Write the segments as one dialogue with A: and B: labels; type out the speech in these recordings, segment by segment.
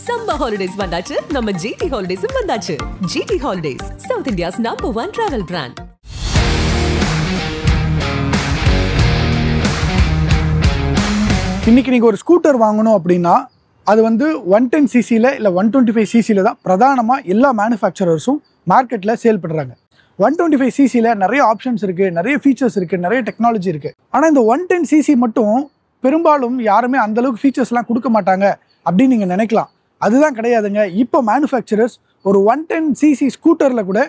A: Summer holidays வந்தாச்சு நம்ம GT Holidays வந்தாச்சு. GT Holidays, South India's #1 travel brand.
B: இன்னைக்கு நீங்க ஒரு ஸ்கூட்டர் வாங்கணும் அப்படின்னா அது வந்து 110cc ல இல்ல 125cc ல தான் பிரதானமா எல்லா மேனுஃபேக்சரர்ஸும் மார்க்கெட்ல சேல் பண்றாங்க. 125cc ல நிறைய ஆப்ஷன்ஸ் இருக்கு, நிறைய ஃபீச்சர்ஸ் இருக்கு, நிறைய டெக்னாலஜி இருக்கு. ஆனா இந்த 110cc மட்டும் பெரும்பாலும் யாருமே அந்த அளவுக்கு ஃபீச்சர்ஸ்லாம் கொடுக்க மாட்டாங்க அப்படின்னு நீங்க நினைக்கலாம். அதுதான் கிடையாதுங்க. இப்போ மேனுஃபேக்சரர்ஸ் ஒரு 110cc ஸ்கூட்டரில் கூட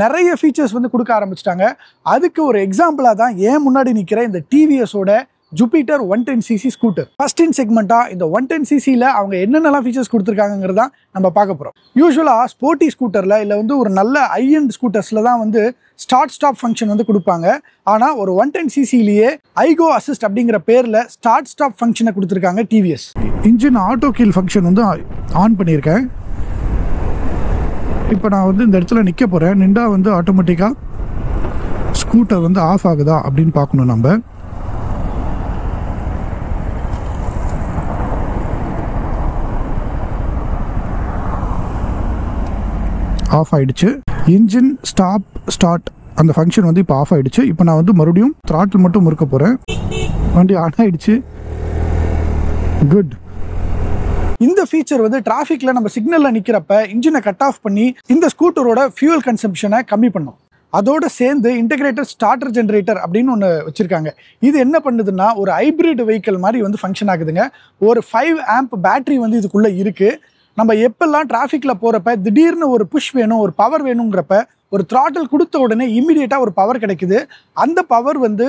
B: நிறைய ஃபீச்சர்ஸ் வந்து கொடுக்க ஆரம்பிச்சிட்டாங்க. அதுக்கு ஒரு எக்ஸாம்பிளாக தான் ஏன் முன்னாடி நிற்கிற இந்த டிவிஎஸோட Jupiter 110cc scooter. First in செக்மெண்ட்டாக இந்த 110cc அவங்க என்னென்னலாம் ஃபீச்சர்ஸ் கொடுத்துருக்காங்கிறதா நம்ம பார்க்க போகிறோம். யூஸ்வலாக ஸ்போர்ட்டி ஸ்கூட்டரில் இல்லை வந்து ஒரு நல்ல ஹை-எண்ட் ஸ்கூட்டர்ஸில் தான் வந்து ஸ்டார்ட் ஸ்டாப் ஃபங்க்ஷன் வந்து கொடுப்பாங்க. ஆனால் ஒரு 110cc ஐகோ அசிஸ்ட் அப்படிங்கிற பேரில் ஸ்டார்ட் ஸ்டாப் ஃபங்க்ஷனை கொடுத்துருக்காங்க டிவிஎஸ். இன்ஜின் ஆட்டோ கீல் ஃபங்க்ஷன் வந்து ஆன் பண்ணியிருக்கேன். இப்போ நான் வந்து இந்த இடத்துல நிற்க போகிறேன். நின்றா வந்து ஆட்டோமேட்டிக்காக ஸ்கூட்டர் வந்து ஆஃப் ஆகுதா அப்படின்னு பார்க்கணும். நம்ம ஆஃப் ஆயிடுச்சு. இன்ஜின் ஸ்டார்ட் அந்த ஃபங்க்ஷன் வந்து இப்போ ஆஃப் ஆயிடுச்சு. இப்போ நான் வந்து மறுபடியும் த்ராட்டில் மட்டும் முறுக்க போகிறேன். வண்டி ஆன் ஆயிடுச்சு. குட். இந்த ஃபீச்சர் வந்து டிராஃபிக்கில் நம்ம சிக்னலில் நிற்கிறப்ப இன்ஜினை கட் ஆஃப் பண்ணி இந்த ஸ்கூட்டரோட ஃபியூல் கன்சம்ஷனை கம்மி பண்ணும். அதோடு சேர்ந்து இன்டெகிரேட்டட் ஸ்டார்டர் ஜென்ரேட்டர் அப்படின்னு ஒன்று வச்சுருக்காங்க. இது என்ன பண்ணுதுன்னா ஒரு ஹைப்ரிட் வெஹிக்கிள் மாதிரி வந்து ஃபங்க்ஷன் ஆகுதுங்க. ஒரு 5 ஆம்ப் பேட்டரி வந்து இதுக்குள்ளே இருக்குது. நம்ம எப்பெல்லாம் டிராஃபிக்கில் போகிறப்ப திடீர்னு ஒரு புஷ் வேணும், ஒரு பவர் வேணுங்கிறப்ப ஒரு த்ராட்டில் கொடுத்த உடனே இம்மிடியேட்டாக ஒரு பவர் கிடைக்குது. அந்த பவர் வந்து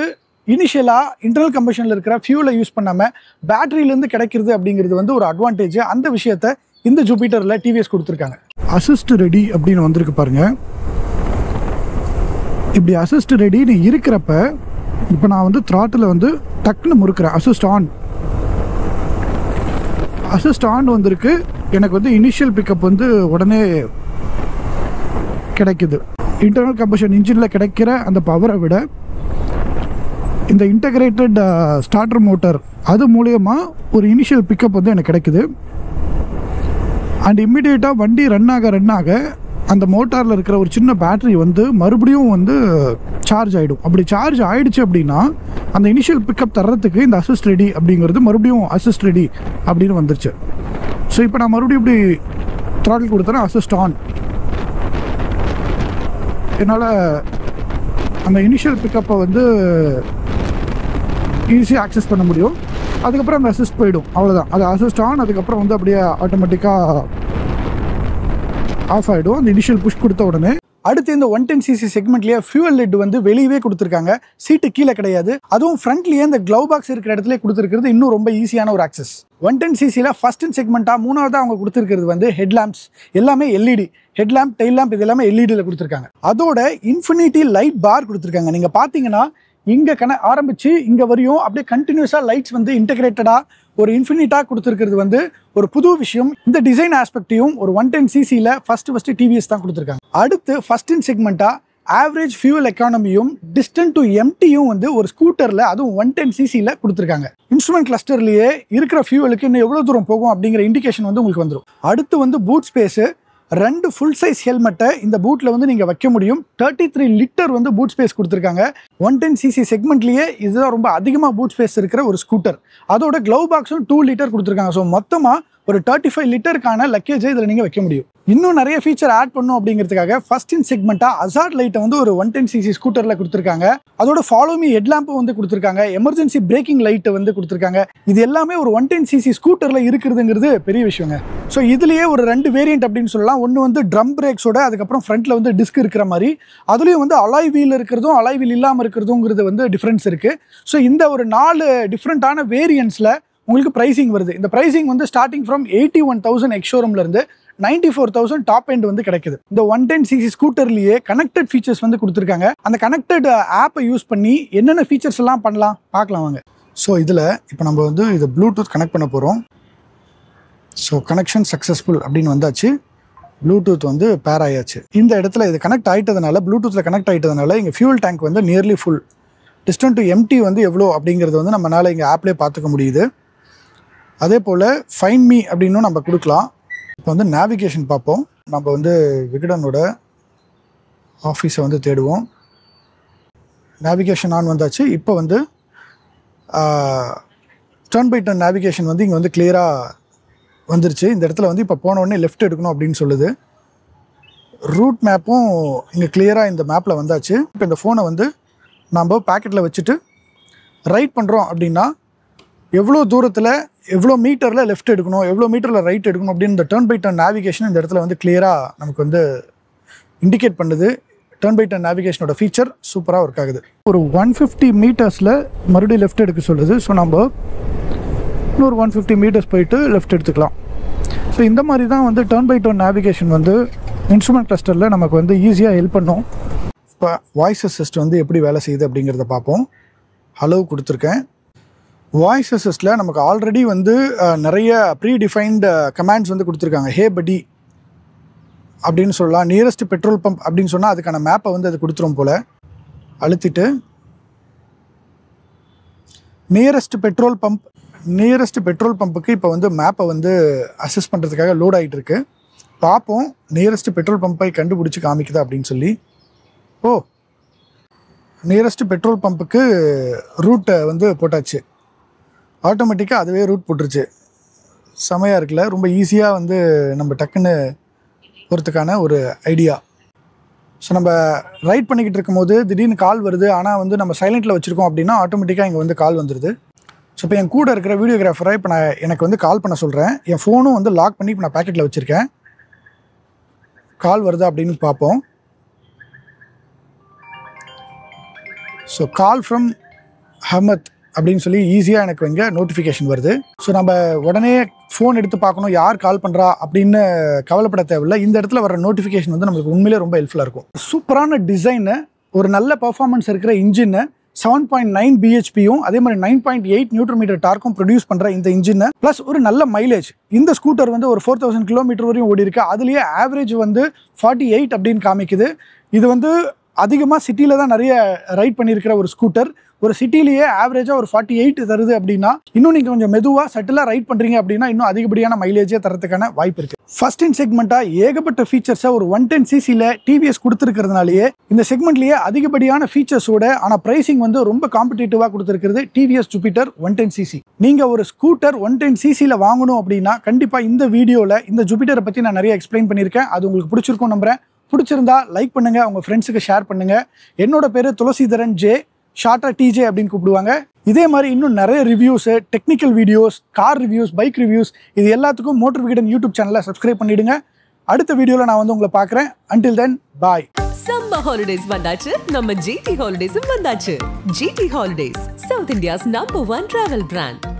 B: இனிஷியலாக இன்டர்னல் கம்பஷனில் இருக்கிற ஃபியூலை யூஸ் பண்ணாமல் பேட்டரியிலேருந்து கிடைக்கிறது அப்படிங்கிறது வந்து ஒரு அட்வான்டேஜ். அந்த விஷயத்த இந்த ஜூபிட்டரில் டிவிஎஸ் கொடுத்துருக்காங்க. அசிஸ்ட் ரெடி அப்படின்னு வந்திருக்கு பாருங்க. இப்படி அசிஸ்ட் ரெடின்னு இருக்கிறப்ப இப்போ நான் வந்து த்ராட்டில் வந்து டக்குன்னு முறுக்கிறேன். அசிஸ்ட் ஆன் வந்திருக்கு. எனக்கு வந்து இனிஷியல் பிக்கப் வந்து உடனே கிடைக்குது. இன்டர்னல் கம்பஷன் இன்ஜினில் கிடைக்கிற அந்த பவரை விட இந்த இன்டகிரேட்டட் ஸ்டார்டர் மோட்டர் அது மூலயமா ஒரு இனிஷியல் பிக்கப் வந்து எனக்கு கிடைக்குது. அண்ட் இம்மிடியேட்டாக வண்டி ரன் ஆக அந்த மோட்டாரில் இருக்கிற ஒரு சின்ன பேட்டரி வந்து மறுபடியும் வந்து சார்ஜ் ஆகிடும். அப்படி சார்ஜ் ஆகிடுச்சு அப்படின்னா அந்த இனிஷியல் பிக்கப் தர்றதுக்கு இந்த அசிஸ்ட் ரெடி அப்படிங்கிறது மறுபடியும் அசிஸ்ட் ரெடி அப்படின்னு வந்துருச்சு. ஸோ இப்போ நான் மறுபடியும் இப்படி த்ராட்டில் கொடுத்தேன்னா அசிஸ்ட் ஆன். என்னால் அந்த இனிஷியல் பிக்கப்பை வந்து ஈஸியாக ஆக்சஸ் பண்ண முடியும். அதுக்கப்புறம் அந்த அசிஸ்ட் போயிடும். அவ்வளோதான். அது அசிஸ்ட் ஆன். அதுக்கப்புறம் வந்து அப்படியே ஆட்டோமேட்டிக்காக ஆஃப் ஆகிடும் அந்த இனிஷியல் புஷ் கொடுத்த உடனே. அடுத்து இந்த 110cc செக்மெண்ட்லேயே ஃபியூவல் லிட் வந்து வெளியவே கொடுத்துருக்காங்க. சீட்டு கீழே கிடையாது. அதுவும் ஃப்ரண்ட்லேயே இந்த க்ளவ் பாக்ஸ் இருக்கிற இடத்துல கொடுத்துருக்கிறது இன்னும் ரொம்ப ஈஸியான ஒரு ஆக்சஸ். 110cc ஃபர்ஸ்ட் இன் செக்மெண்ட்டாக மூணாவதாக அவங்க கொடுத்துருக்கிறது வந்து ஹெட்லாம்ப்ஸ். எல்லாமே எல்இடி ஹெட்லாம்ப், டெயில் லேம்ப் இது எல்லாமே எல்இடியில் கொடுத்துருக்காங்க. அதோட இன்ஃபினிட்டி லைட் பார் கொடுத்துருக்காங்க. நீங்கள் பார்த்தீங்கன்னா இங்கே ஆரம்பித்து இங்கே வரையும் அப்படியே கண்டினியூஸாக லைட்ஸ் வந்து இன்டெகிரேட்டடாக ஒரு இன்ஃபினிட்டாக கொடுத்துருக்கிறது வந்து ஒரு புது விஷயம். இந்த டிசைன் ஆஸ்பெக்டையும் ஒரு 110cc ஃபர்ஸ்ட் டிவிஎஸ் தான் கொடுத்துருக்காங்க. அடுத்து ஃபர்ஸ்ட் இன் செக்மெண்ட்டாக ஆவரேஜ் ஃபியூவல் எக்கானமியும் டிஸ்டன்ஸ் டு எம்டியும் வந்து ஒரு ஸ்கூட்டரில் அதுவும் 110cc கொடுத்துருக்காங்க. இன்ஸ்ட்ருமெண்ட் கிளஸ்டர்லேயே இருக்கிற ஃபியூவலுக்கு இன்னும் எவ்வளோ தூரம் போகும் அப்படிங்கிற இண்டிகேஷன் வந்து உங்களுக்கு வந்துடும். அடுத்து வந்து பூட் ஸ்பேஸு. 2 ஃபுல் சைஸ் ஹெல்மெட்டை இந்த பூட்டில் வந்து நீங்கள் வைக்க முடியும். 33 லிட்டர் வந்து பூட் ஸ்பேஸ் கொடுத்துருக்காங்க. 110cc செக்மெண்ட்லேயே இதுதான் ரொம்ப அதிகமாக பூட் ஸ்பேஸ் இருக்கிற ஒரு ஸ்கூட்டர். அதோட க்ளவ் பாக்ஸும் 2 லிட்டர் கொடுத்துருக்காங்க. ஸோ மொத்தமாக ஒரு 35 லிட்டருக்கான லக்கேஜை இதில் நீங்கள் வைக்க முடியும். இன்னும் நிறைய ஃபீச்சர் ஆட் பண்ணும் அப்படிங்கிறதுக்காக ஃபர்ஸ்ட் இன் செக்மெண்ட்டாக ஹசார்ட் லைட்டை வந்து ஒரு 110cc ஸ்கூட்டரில் கொடுத்துருக்காங்க. அதோட ஃபாலோ மீ ஹெட்லாம்பை வந்து கொடுத்துருக்காங்க. எமர்ஜென்சி பிரேக்கிங் லைட்டை வந்து கொடுத்துருக்காங்க. இது எல்லாமே ஒரு 110cc ஸ்கூட்டரில் இருக்கிறதுங்கிறது பெரிய விஷயங்க. ஸோ இதுலேயே ஒரு 2 வேரியன்ட் அப்படின்னு சொல்லலாம். ஒன்று வந்து ட்ரம் பிரேக்ஸோட, அதுக்கப்புறம் ஃப்ரண்ட்டில் வந்து டிஸ்க் இருக்கிற மாதிரி. அதுலேயும் வந்து அலாய் வீல் இருக்கிறதும் அலாய் வீல் இல்லாமல் இருக்கிறதுங்கிறது வந்து டிஃப்ரென்ஸ் இருக்குது. ஸோ இந்த ஒரு 4 டிஃப்ரெண்ட்டான வேரியன்ட்ஸில் உங்களுக்கு ப்ரைசிங் வருது. இந்த ப்ரைசிங் வந்து ஸ்டார்டிங் ஃப்ரம் 81,000 எக்ஸ்ஷோரூம்லேருந்து 94,000 டாப் எண்ட் வந்து கிடைக்குது. இந்த 110cc ஸ்கூட்டர்லேயே கனெக்டட் ஃபீச்சர்ஸ் வந்து கொடுத்துருக்காங்க. அந்த கனெக்டட் ஆப்பை யூஸ் பண்ணி என்னென்ன ஃபீச்சர்ஸ் எல்லாம் பண்ணலாம் பார்க்கலாம் வாங்க. ஸோ இதில் இப்போ நம்ம வந்து இதை ப்ளூடூத் கனெக்ட் பண்ண போகிறோம். ஸோ கனெக்ஷன் சக்ஸஸ்ஃபுல் அப்படின்னு வந்தாச்சு. ப்ளூடூத் வந்து பேர் ஆயாச்சு. இந்த இடத்துல இது கனெக்ட் ஆகிட்டதுனால, ப்ளூடூத்தில் கனெக்ட் ஆகிட்டதுனால இங்கே ஃபியூல் டேங்க் வந்து nearly full. Distance to empty வந்து எவ்வளோ அப்படிங்கிறது வந்து நம்மளால் இங்கே ஆப்லேயே பார்த்துக்க முடியுது. அதே போல் ஃபைண்ட் மீ அப்படின்னும் நம்ம கொடுக்கலாம். இப்போ வந்து நேவிகேஷன் பார்ப்போம். நம்ம வந்து விகடனோட ஆஃபீஸை வந்து தேடுவோம். நேவிகேஷன் ஆன் வந்தாச்சு. இப்போ வந்து டர்ன் பை டர்ன் நேவிகேஷன் வந்து இங்கே வந்து கிளியராக வந்துருச்சு. இந்த இடத்துல வந்து இப்போ போன உடனே லெஃப்ட் எடுக்கணும் அப்படின்னு சொல்லுது. ரூட் மேப்பும் இங்கே கிளியராக இந்த மேப்பில் வந்தாச்சு. இப்போ இந்த ஃபோனை வந்து நம்ம பேக்கெட்டில் வச்சுட்டு ரைட் பண்ணுறோம் அப்படின்னா எவ்வளோ தூரத்தில் எவ்வளோ மீட்டரில் லெஃப்ட் எடுக்கணும், எவ்வளோ மீட்டரில் ரைட் எடுக்கணும் அப்படின்னு இந்த டர்ன் பை டர்ன் நேவிகேஷன் இந்த இடத்துல வந்து கிளியராக நமக்கு வந்து இண்டிகேட் பண்ணுது. டர்ன் பை டர்ன் நேவிகேஷனோட ஃபீச்சர் சூப்பராக ஒர்க் ஆகுது. ஒரு 150 மீட்டர்ஸில் மறுபடியும் லெஃப்ட் எடுக்க சொல்லுது. ஸோ நம்ம இன்னொரு 150 மீட்டர்ஸ் போயிட்டு லெஃப்ட் எடுத்துக்கலாம். ஸோ இந்த மாதிரி தான் வந்து டர்ன் பை டர்ன் நேவிகேஷன் வந்து இன்ஸ்ட்ருமெண்ட் கிளஸ்டரில் நமக்கு வந்து ஈஸியாக ஹெல்ப் பண்ணும். இப்போ வாய்ஸ் அசிஸ்ட் வந்து எப்படி வேலை செய்யுது அப்படிங்கிறத பார்ப்போம். ஹலோ கொடுத்துருக்கேன். வாய்ஸ் அசிஸ்டில் நமக்கு ஆல்ரெடி வந்து நிறைய ப்ரீ டிஃபைன்டு கமாண்ட்ஸ் வந்து கொடுத்துருக்காங்க. ஹே படி அப்படின்னு சொல்லலாம். நியரஸ்ட் பெட்ரோல் பம்ப் அப்படின்னு சொன்னால் அதுக்கான மேப்பை வந்து அது கொடுத்துரும் போல். அழுத்திட்டு நியரஸ்ட் பெட்ரோல் பம்புக்கு இப்போ வந்து மேப்பை வந்து அசஸ் பண்ணுறதுக்காக லோட் ஆகிட்டு இருக்கு. பார்ப்போம் நியரஸ்ட் பெட்ரோல் பம்பை கண்டுபிடிச்சி காமிக்குதா அப்படின்னு சொல்லி. நியரஸ்ட் பெட்ரோல் பம்புக்கு ரூட்டை வந்து போட்டாச்சு. ஆட்டோமேட்டிக்காக அதுவே ரூட் போட்டுருச்சு. செமையாக இருக்குல்ல, ரொம்ப ஈஸியாக வந்து நம்ம டக்குன்னு போகிறதுக்கான ஒரு ஐடியா. ஸோ நம்ம ரைட் பண்ணிக்கிட்டு இருக்கும்போது திடீர்னு கால் வருது, ஆனால் வந்து நம்ம சைலண்ட்டில் வச்சுருக்கோம் அப்படின்னா ஆட்டோமேட்டிக்காக இங்கே வந்து கால் வந்துடுது. ஸோ இப்போ என் கூட இருக்கிற வீடியோகிராஃபரை இப்போ எனக்கு வந்து கால் பண்ண சொல்கிறேன். என் ஃபோனும் வந்து லாக் பண்ணி இப்போ நான் பேக்கெட்டில் வச்சுருக்கேன். கால் வருதா அப்படின்னு பார்ப்போம். ஸோ கால் ஃப்ரம் ஹமத் அப்படின்னு சொல்லி ஈஸியாக எனக்கு இங்கே நோட்டிஃபிகேஷன் வருது. ஸோ நம்ம உடனே ஃபோன் எடுத்து பார்க்கணும் யார் கால் பண்ணுறா அப்படின்னு கவலைப்பட தேவையில்லை. இந்த இடத்துல வர நோட்டிஃபிகேஷன் வந்து நம்மளுக்கு உண்மையிலே ரொம்ப ஹெல்ப்ஃபுல்லாக இருக்கும். சூப்பரான டிசைனு, ஒரு நல்ல பர்ஃபார்மன்ஸ் இருக்கிற இன்ஜின்னு, 7.9 பிஹெச்பியும் அதே மாதிரி 9.8 நியூட்டன் டார்க்கும் ப்ரொடியூஸ் பண்ணுற இந்த இன்ஜின் ப்ளஸ் ஒரு நல்ல மைலேஜ். இந்த ஸ்கூட்டர் வந்து ஒரு 4000 கிலோமீட்டர் வரையும் ஓடி இருக்கு. அதுலேயே ஆவரேஜ் வந்து 48 அப்படின்னு காமிக்குது. இது வந்து அதிகமாக சிட்டியில் தான் நிறைய ரைட் பண்ணியிருக்கிற ஒரு ஸ்கூட்டர். ஒரு சிட்டிலேயே ஆவரேஜாக ஒரு 48 தருது அப்படின்னா இன்னும் நீங்கள் கொஞ்சம் மெதுவாக சட்டிலாக ரைட் பண்ணுறீங்க அப்படின்னா இன்னும் அதிகப்படியான மைலேஜே தரத்துக்கான வாய்ப்பு இருக்குது. ஃபர்ஸ்ட் இன் செக்மெண்ட்டாக ஏகப்பட்ட ஃபீச்சர்ஸை ஒரு 110cc டிவிஎஸ் கொடுத்துருக்கிறதுனாலேயே இந்த செக்மெண்ட்லேயே அதிகப்படியான ஃபீச்சர்ஸோட ஆனால் ப்ரைசிங் வந்து ரொம்ப காம்படிட்டிவாக கொடுத்துருக்கிறது டிவிஎஸ் ஜூபிட்டர் 110cc. நீங்கள் ஒரு ஸ்கூட்டர் 110cc வாங்கணும் அப்படின்னா கண்டிப்பாக இந்த வீடியோவில் இந்த ஜூபிட்டரை பற்றி நான் நிறைய எக்ஸ்பிளைன் பண்ணியிருக்கேன். அது உங்களுக்கு பிடிச்சிருக்கும் நம்புறேன். பிடிச்சிருந்தா லைக் பண்ணுங்க, உங்க ஃப்ரெண்ட்ஸுக்கு ஷேர் பண்ணுங்க. என்னோட பேரு துளசிதரன் ஜே, ஷார்ட்டா டிஜே அப்படின்னு கூப்பிடுவாங்க. இதே மாதிரி இன்னும் நிறைய reviews, technical videos, car reviews, bike reviews இது எல்லாத்துக்கும் மோட்டர் விகடன் யூடியூப் சேனலை சப்ஸ்கிரைப் பண்ணிடுங்க. அடுத்த வீடியோல நான் வந்து உங்களை பார்க்குறேன். Until then, bye.
A: Summer holidays வந்தாச்சு, நம்ம GT ஹாலிடேஸும் வந்தாச்சு. GT holidays, South India's #1 travel brand.